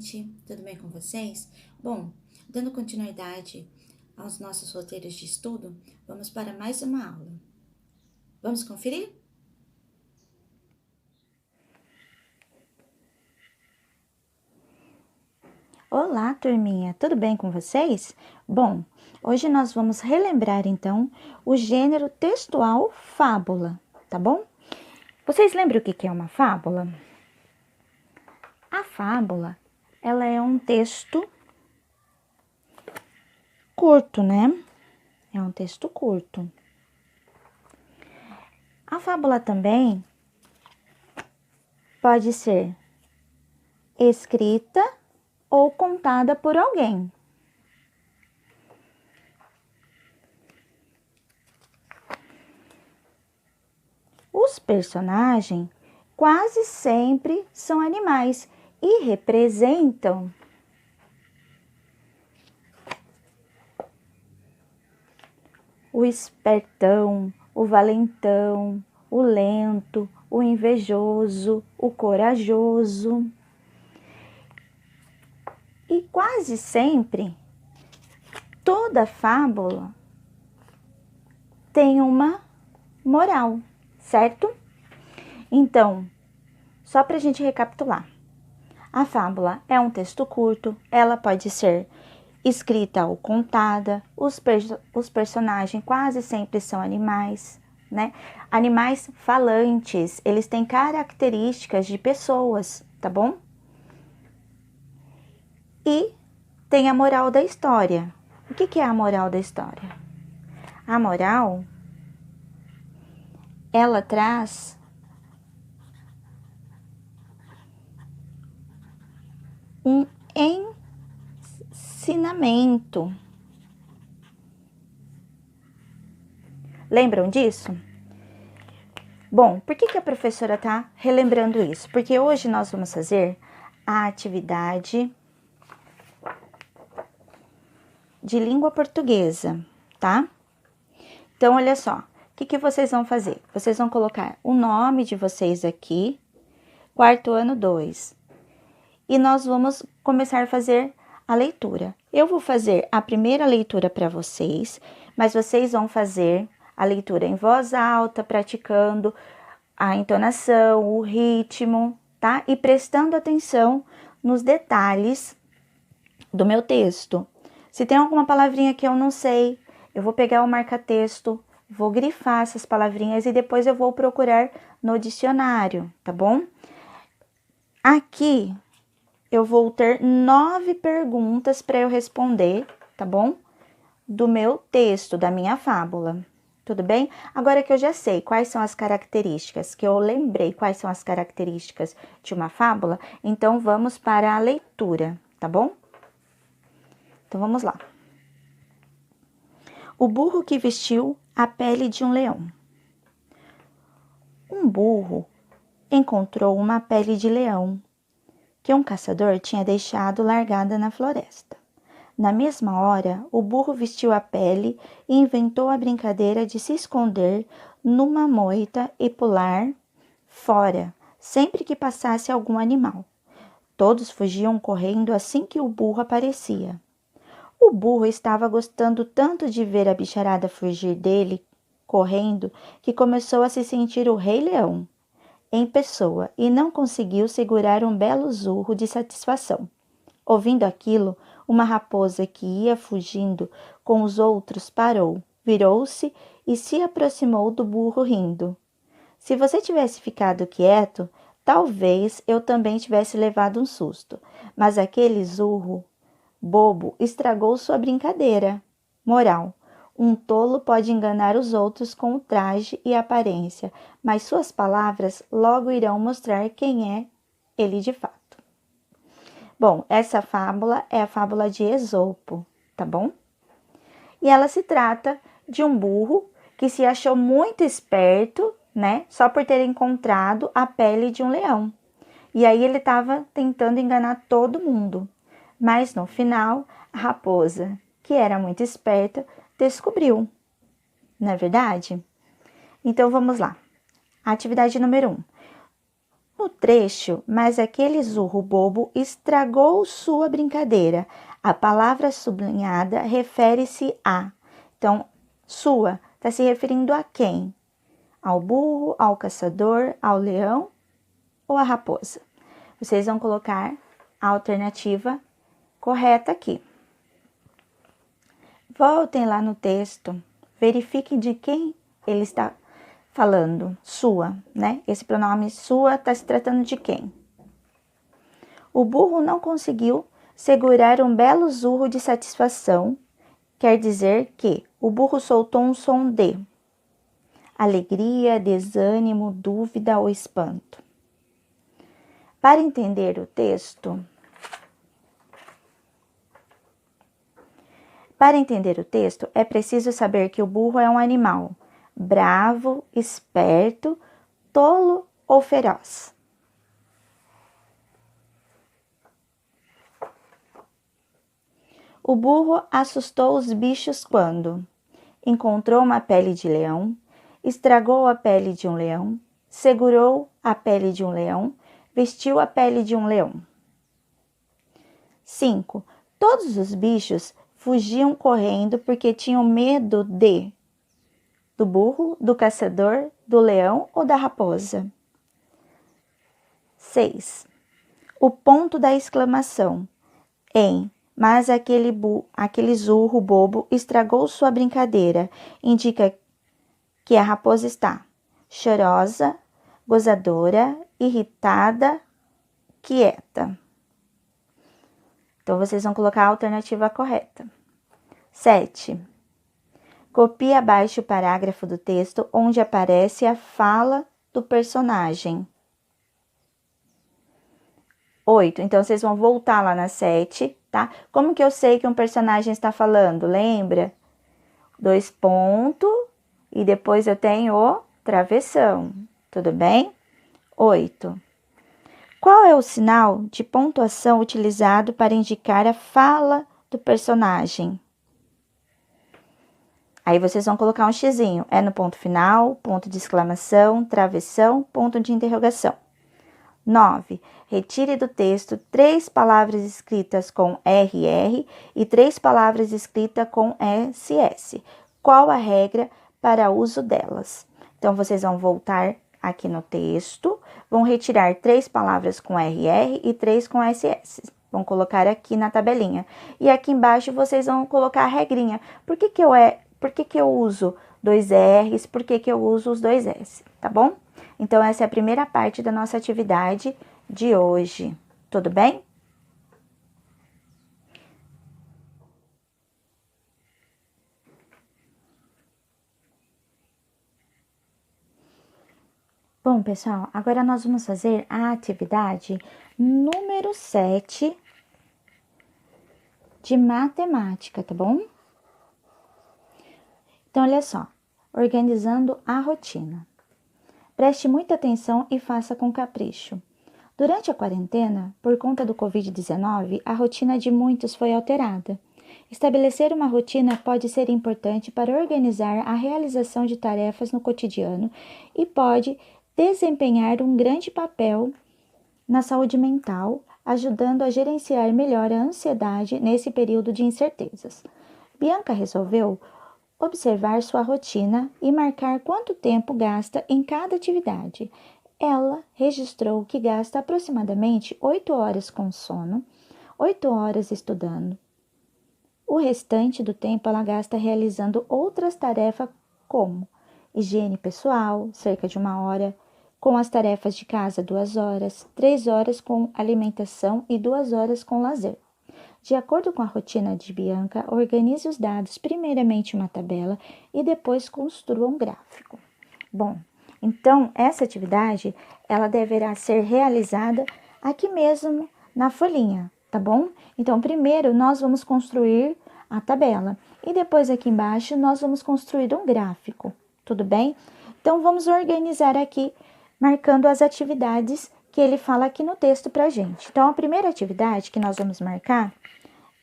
gente, tudo bem com vocês? Bom, dando continuidade aos nossos roteiros de estudo, vamos para mais uma aula. Vamos conferir? Olá, turminha, tudo bem com vocês? Bom, hoje nós vamos relembrar então o gênero textual fábula, tá bom? Vocês lembram o que é uma fábula? A fábula, ela é um texto curto, né? É um texto curto. A fábula também pode ser escrita ou contada por alguém. Os personagens quase sempre são animais e representam o espertão, o valentão, o lento, o invejoso, o corajoso. E quase sempre, toda fábula tem uma moral, certo? Então, só para a gente recapitular. A fábula é um texto curto, ela pode ser escrita ou contada, os personagens quase sempre são animais, né? Animais falantes, eles têm características de pessoas, tá bom? E tem a moral da história. O que é a moral da história? A moral, ela traz um ensinamento. Lembram disso? Bom, por que a professora está relembrando isso? Porque hoje nós vamos fazer a atividade de língua portuguesa, tá? Então, olha só, o que vocês vão fazer? Vocês vão colocar o nome de vocês aqui, quarto ano 2. E nós vamos começar a fazer a leitura. Eu vou fazer a primeira leitura para vocês, mas vocês vão fazer a leitura em voz alta, praticando a entonação, o ritmo, tá? E prestando atenção nos detalhes do meu texto. Se tem alguma palavrinha que eu não sei, eu vou pegar o marca-texto, vou grifar essas palavrinhas e depois eu vou procurar no dicionário, tá bom? Aqui eu vou ter 9 perguntas para eu responder, tá bom? Do meu texto, da minha fábula. Tudo bem? Agora que eu já sei quais são as características, que eu lembrei quais são as características de uma fábula, então vamos para a leitura, tá bom? Então vamos lá. O burro que vestiu a pele de um leão. Um burro encontrou uma pele de leão que um caçador tinha deixado largada na floresta. Na mesma hora, o burro vestiu a pele e inventou a brincadeira de se esconder numa moita e pular fora, sempre que passasse algum animal. Todos fugiam correndo assim que o burro aparecia. O burro estava gostando tanto de ver a bicharada fugir dele, correndo, que começou a se sentir o Rei Leão em pessoa e não conseguiu segurar um belo zurro de satisfação. Ouvindo aquilo, uma raposa que ia fugindo com os outros parou, virou-se e se aproximou do burro rindo. Se você tivesse ficado quieto, talvez eu também tivesse levado um susto, mas aquele zurro bobo estragou sua brincadeira. Moral: um tolo pode enganar os outros com o traje e a aparência, mas suas palavras logo irão mostrar quem é ele de fato. Bom, essa fábula é a fábula de Esopo, tá bom? E ela se trata de um burro que se achou muito esperto, né? Só por ter encontrado a pele de um leão. E aí ele estava tentando enganar todo mundo. Mas no final, a raposa, que era muito esperta, descobriu. Não é verdade? Então vamos lá. Atividade número 1. No trecho, mas aquele zurro bobo estragou sua brincadeira. A palavra sublinhada refere-se a. Então, sua está se referindo a quem? Ao burro, ao caçador, ao leão ou à raposa? Vocês vão colocar a alternativa correta aqui. Voltem lá no texto, verifiquem de quem ele está falando. Sua, né? Esse pronome sua está se tratando de quem? O burro não conseguiu segurar um belo zurro de satisfação. Quer dizer que o burro soltou um som de alegria, desânimo, dúvida ou espanto. Para entender o texto, é preciso saber que o burro é um animal bravo, esperto, tolo ou feroz. O burro assustou os bichos quando encontrou uma pele de leão, estragou a pele de um leão, segurou a pele de um leão, vestiu a pele de um leão. 5. Todos os bichos fugiam correndo porque tinham medo do burro, do caçador, do leão ou da raposa. 6. O ponto da exclamação mas aquele zurro bobo estragou sua brincadeira indica que a raposa está chorosa, gozadora, irritada, quieta. Então, vocês vão colocar a alternativa correta. 7. Copie abaixo o parágrafo do texto onde aparece a fala do personagem. 8. Então, vocês vão voltar lá na 7, tá? Como que eu sei que um personagem está falando? Lembra? 2 pontos e depois eu tenho o travessão. Tudo bem? 8. Qual é o sinal de pontuação utilizado para indicar a fala do personagem? Aí vocês vão colocar um xizinho. É no ponto final, ponto de exclamação, travessão, ponto de interrogação. 9. Retire do texto 3 palavras escritas com RR e 3 palavras escritas com SS. Qual a regra para uso delas? Então, vocês vão voltar aqui no texto, vão retirar 3 palavras com RR e 3 com SS. Vão colocar aqui na tabelinha. E aqui embaixo vocês vão colocar a regrinha. Por que eu uso 2 R's? Por que eu uso os 2 S? Tá bom? Então, essa é a primeira parte da nossa atividade de hoje. Tudo bem? Bom, pessoal, agora nós vamos fazer a atividade número 7 de matemática, tá bom? Então, olha só, organizando a rotina. Preste muita atenção e faça com capricho. Durante a quarentena, por conta do Covid-19, a rotina de muitos foi alterada. Estabelecer uma rotina pode ser importante para organizar a realização de tarefas no cotidiano e pode desempenhar um grande papel na saúde mental, ajudando a gerenciar melhor a ansiedade nesse período de incertezas. Bianca resolveu observar sua rotina e marcar quanto tempo gasta em cada atividade. Ela registrou que gasta aproximadamente 8 horas com sono, 8 horas estudando. O restante do tempo ela gasta realizando outras tarefas como higiene pessoal, cerca de 1 hora, com as tarefas de casa 2 horas, 3 horas com alimentação e 2 horas com lazer. De acordo com a rotina de Bianca, organize os dados primeiramente em uma tabela e depois construa um gráfico. Bom, então essa atividade ela deverá ser realizada aqui mesmo na folhinha, tá bom? Então primeiro nós vamos construir a tabela e depois aqui embaixo nós vamos construir um gráfico, tudo bem? Então vamos organizar aqui marcando as atividades que ele fala aqui no texto pra gente. Então a primeira atividade que nós vamos marcar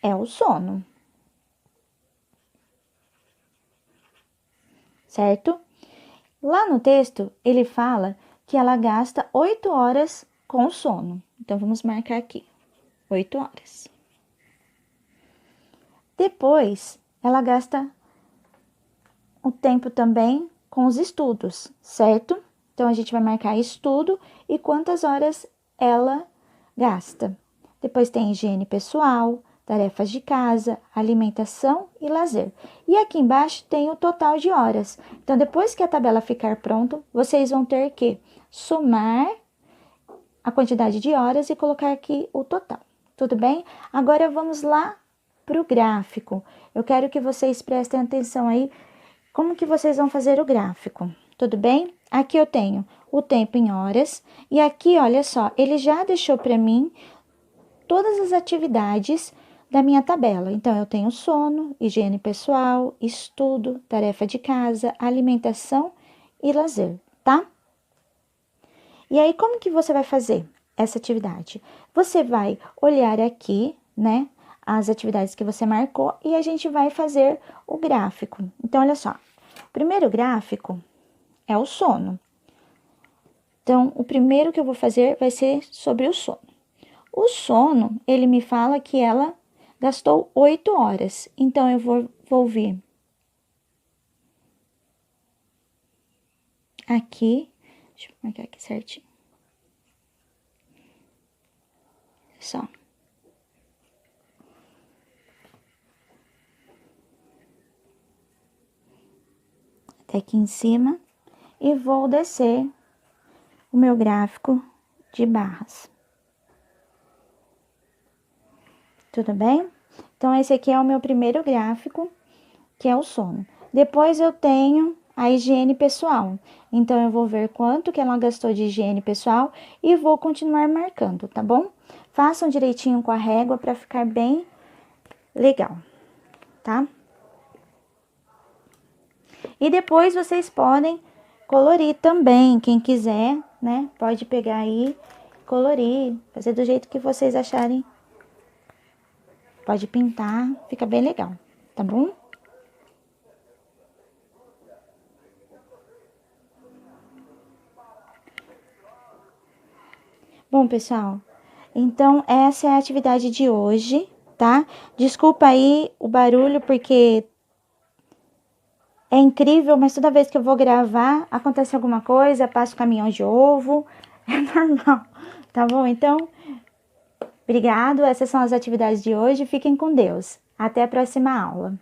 é o sono, certo? Lá no texto, ele fala que ela gasta 8 horas com sono. Então, vamos marcar aqui, 8 horas. Depois, ela gasta o tempo também com os estudos, certo? Então, a gente vai marcar estudo e quantas horas ela gasta. Depois tem higiene pessoal, tarefas de casa, alimentação e lazer. E aqui embaixo tem o total de horas. Então, depois que a tabela ficar pronta, vocês vão ter que somar a quantidade de horas e colocar aqui o total. Tudo bem? Agora, vamos lá para o gráfico. Eu quero que vocês prestem atenção aí como que vocês vão fazer o gráfico. Tudo bem? Aqui eu tenho o tempo em horas e aqui, olha só, ele já deixou para mim todas as atividades da minha tabela. Então, eu tenho sono, higiene pessoal, estudo, tarefa de casa, alimentação e lazer, tá? E aí, como que você vai fazer essa atividade? Você vai olhar aqui, né, as atividades que você marcou e a gente vai fazer o gráfico. Então, olha só, o primeiro gráfico é o sono. Então, o primeiro que eu vou fazer vai ser sobre o sono. O sono, ele me fala que ela gastou 8 horas. Então, eu vou vir aqui. Deixa eu marcar aqui certinho. Só. Até aqui em cima. E vou descer o meu gráfico de barras. Tudo bem? Então, esse aqui é o meu primeiro gráfico, que é o sono. Depois, eu tenho a higiene pessoal. Então, eu vou ver quanto que ela gastou de higiene pessoal e vou continuar marcando, tá bom? Façam direitinho com a régua para ficar bem legal, tá? E depois, vocês podem colorir também, quem quiser, né? Pode pegar aí, colorir, fazer do jeito que vocês acharem. Pode pintar, fica bem legal, tá bom? Bom, pessoal, então essa é a atividade de hoje, tá? Desculpa aí o barulho, porque é incrível, mas toda vez que eu vou gravar, acontece alguma coisa, passa o caminhão de ovo, é normal, tá bom? Então, obrigado, essas são as atividades de hoje, fiquem com Deus. Até a próxima aula.